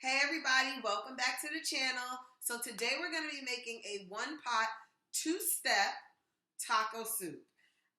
Hey everybody, welcome back to the channel. So today we're going to be making a one-pot, two-step taco soup.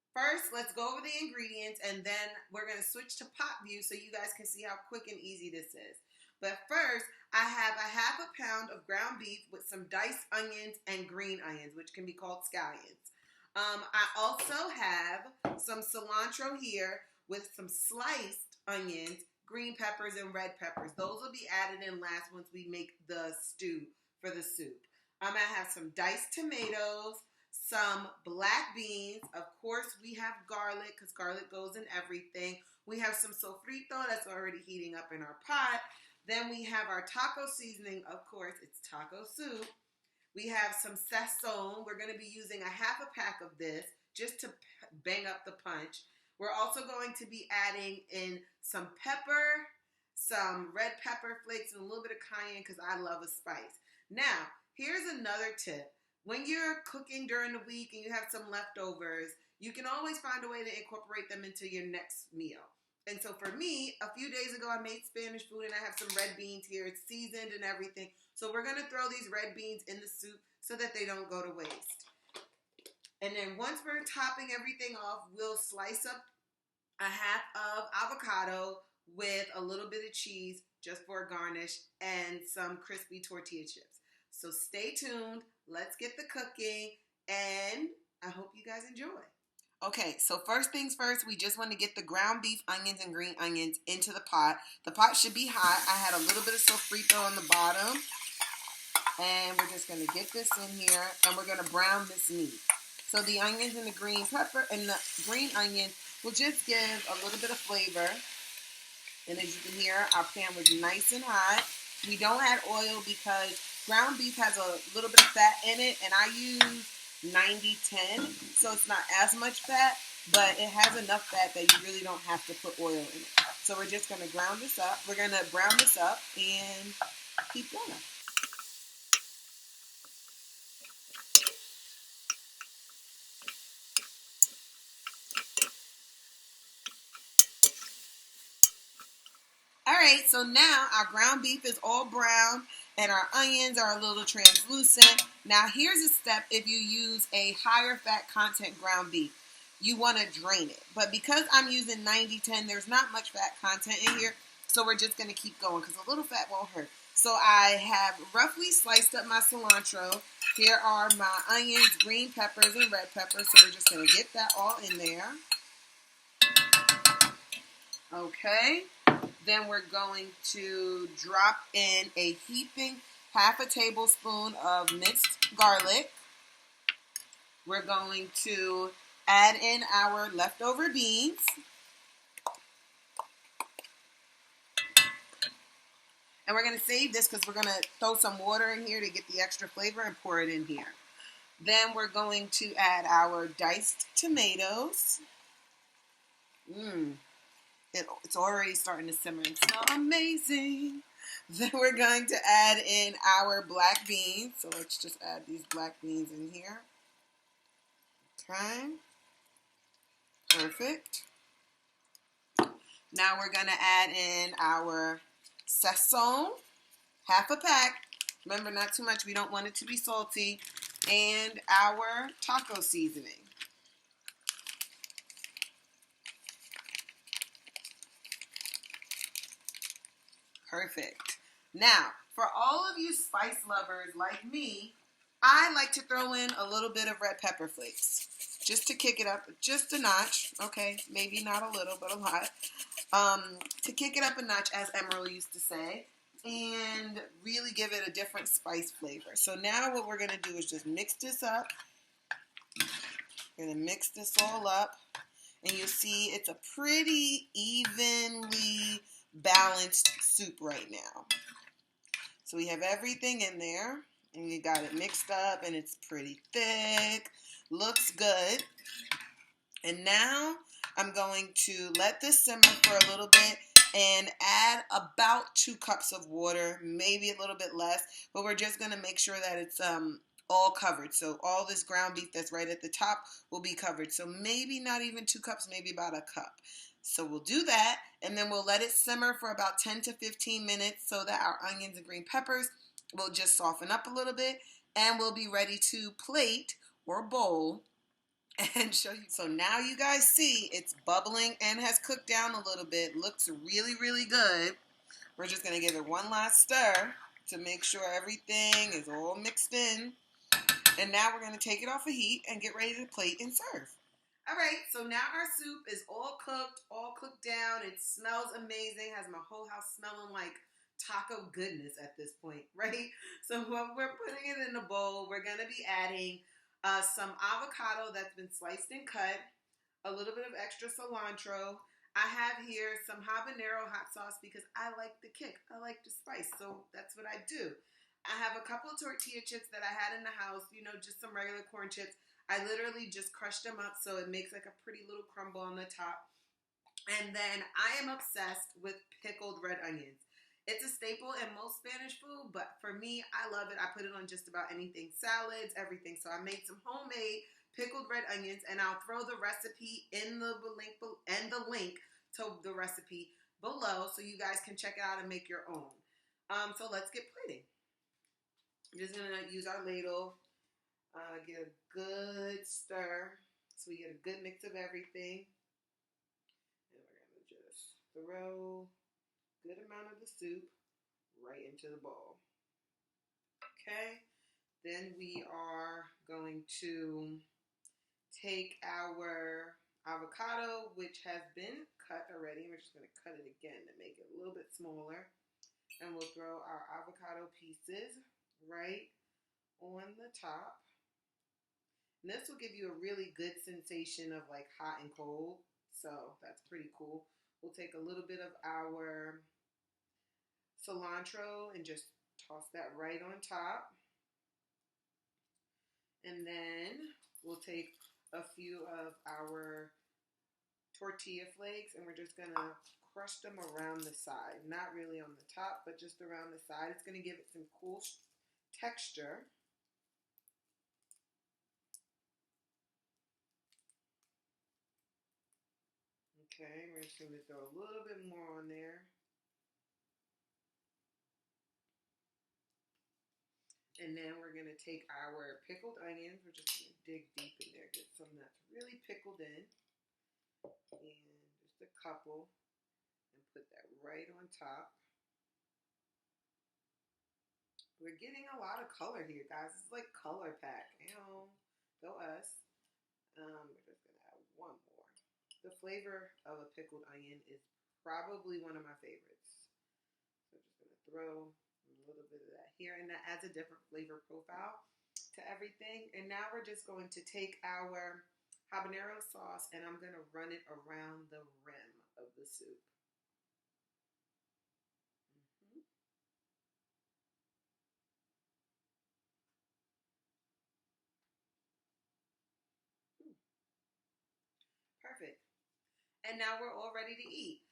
First, let's go over the ingredients and then we're going to switch to pot view so you guys can see how quick and easy this is. But first, I have a half a pound of ground beef with some diced onions and green onions, which can be called scallions. I also have some cilantro here with some sliced onions, green peppers, and red peppers. Those will be added in last once we make the stew for the soup. I have some diced tomatoes, some black beans. Of course, we have garlic because garlic goes in everything. We have some sofrito that's already heating up in our pot. Then we have our taco seasoning. Of course, it's taco soup. We have some Sazon. We're going to be using a half a pack of this just to bang up the punch. We're also going to be adding in some pepper, some red pepper flakes, and a little bit of cayenne because I love a spice. Now, here's another tip. When you're cooking during the week and you have some leftovers, you can always find a way to incorporate them into your next meal. And so for me, a few days ago, I made Spanish food and I have some red beans here. It's seasoned and everything. So we're going to throw these red beans in the soup so that they don't go to waste. And then once we're topping everything off, we'll slice up a half of avocado with a little bit of cheese just for a garnish and some crispy tortilla chips. So stay tuned. Let's get the cooking and I hope you guys enjoy. Okay, so first things first, we just want to get the ground beef, onions, and green onions into the pot. The pot should be hot. I had a little bit of sofrito on the bottom. And we're just going to get this in here and we're going to brown this meat. So the onions and the green pepper and the green onion will just give a little bit of flavor. And as you can hear, our pan was nice and hot. We don't add oil because ground beef has a little bit of fat in it, and I use 90-10, so it's not as much fat, but it has enough fat that you really don't have to put oil in it. So we're just going to brown this up. We're going to brown this up and keep going. Alright, so now our ground beef is all brown and our onions are a little translucent. Now here's a step if you use a higher fat content ground beef. You want to drain it. But because I'm using 90-10, there's not much fat content in here. So we're just going to keep going because a little fat won't hurt. So I have roughly sliced up my cilantro. Here are my onions, green peppers, and red peppers. So we're just going to get that all in there. Okay. Then we're going to drop in a heaping half a tablespoon of minced garlic. We're going to add in our leftover beans. And we're going to save this because we're going to throw some water in here to get the extra flavor and pour it in here. Then we're going to add our diced tomatoes. It's already starting to simmer and smell amazing. Then we're going to add in our black beans. So let's just add these black beans in here. Okay. Perfect. Now we're going to add in our Sazon, half a pack. Remember, not too much. We don't want it to be salty. And our taco seasoning. Perfect. Now, for all of you spice lovers like me, I like to throw in a little bit of red pepper flakes just to kick it up just a notch. Okay, maybe not a little, but a lot. To kick it up a notch, as Emerald used to say, and really give it a different spice flavor. So now what we're going to do is just mix this up. We're going to mix this all up, and you'll see it's a pretty evenly balanced soup right now. So we have everything in there and we got it mixed up and it's pretty thick, looks good. And now I'm going to let this simmer for a little bit and add about 2 cups of water, maybe a little bit less, but we're just going to make sure that it's all covered. So all this ground beef that's right at the top will be covered. So maybe not even 2 cups, maybe about a cup. So we'll do that, and then we'll let it simmer for about 10 to 15 minutes so that our onions and green peppers will just soften up a little bit, and we'll be ready to plate or bowl and show you. So now you guys see it's bubbling and has cooked down a little bit. Looks really, really good. We're just going to give it one last stir to make sure everything is all mixed in. And now we're going to take it off of heat and get ready to plate and serve. All right, so now our soup is all cooked down. It smells amazing. Has my whole house smelling like taco goodness at this point, right? So when we're putting it in a bowl, we're going to be adding some avocado that's been sliced and cut, a little bit of extra cilantro. I have here some habanero hot sauce because I like the kick. I like the spice, so that's what I do. I have a couple of tortilla chips that I had in the house, you know, just some regular corn chips. I literally just crushed them up so it makes like a pretty little crumble on the top. And then I am obsessed with pickled red onions. It's a staple in most Spanish food, but for me, I love it. I put it on just about anything, salads, everything. So I made some homemade pickled red onions, and I'll throw the recipe in the link to the recipe below so you guys can check it out and make your own. So let's get plating. I'm just gonna use our ladle. Get a good stir so we get a good mix of everything. And we're going to just throw a good amount of the soup right into the bowl. Okay, then we are going to take our avocado, which has been cut already. We're just going to cut it again to make it a little bit smaller. And we'll throw our avocado pieces right on the top. And this will give you a really good sensation of like hot and cold. So that's pretty cool. We'll take a little bit of our cilantro and just toss that right on top. And then we'll take a few of our tortilla flakes and we're just going to crush them around the side. Not really on the top, but just around the side. It's going to give it some cool texture. Okay, we're just going to throw a little bit more on there. And then we're going to take our pickled onions. We're just going to dig deep in there, get some that's really pickled in. And just a couple. And put that right on top. We're getting a lot of color here, guys. It's like color pack. You know, go us. We're just going to add one more. The flavor of a pickled onion is probably one of my favorites. So I'm just going to throw a little bit of that here, and that adds a different flavor profile to everything. And now we're just going to take our habanero sauce, and I'm going to run it around the rim of the soup. Perfect. And now we're all ready to eat.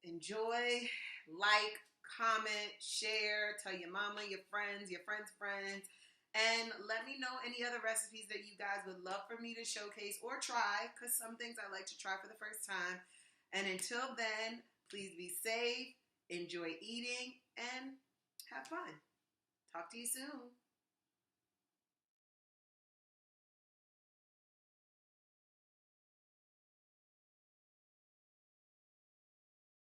Enjoy, like, comment, share, tell your mama, your friends' friends, and let me know any other recipes that you guys would love for me to showcase or try, because some things I like to try for the first time. And until then, please be safe, enjoy eating, and have fun. Talk to you soon.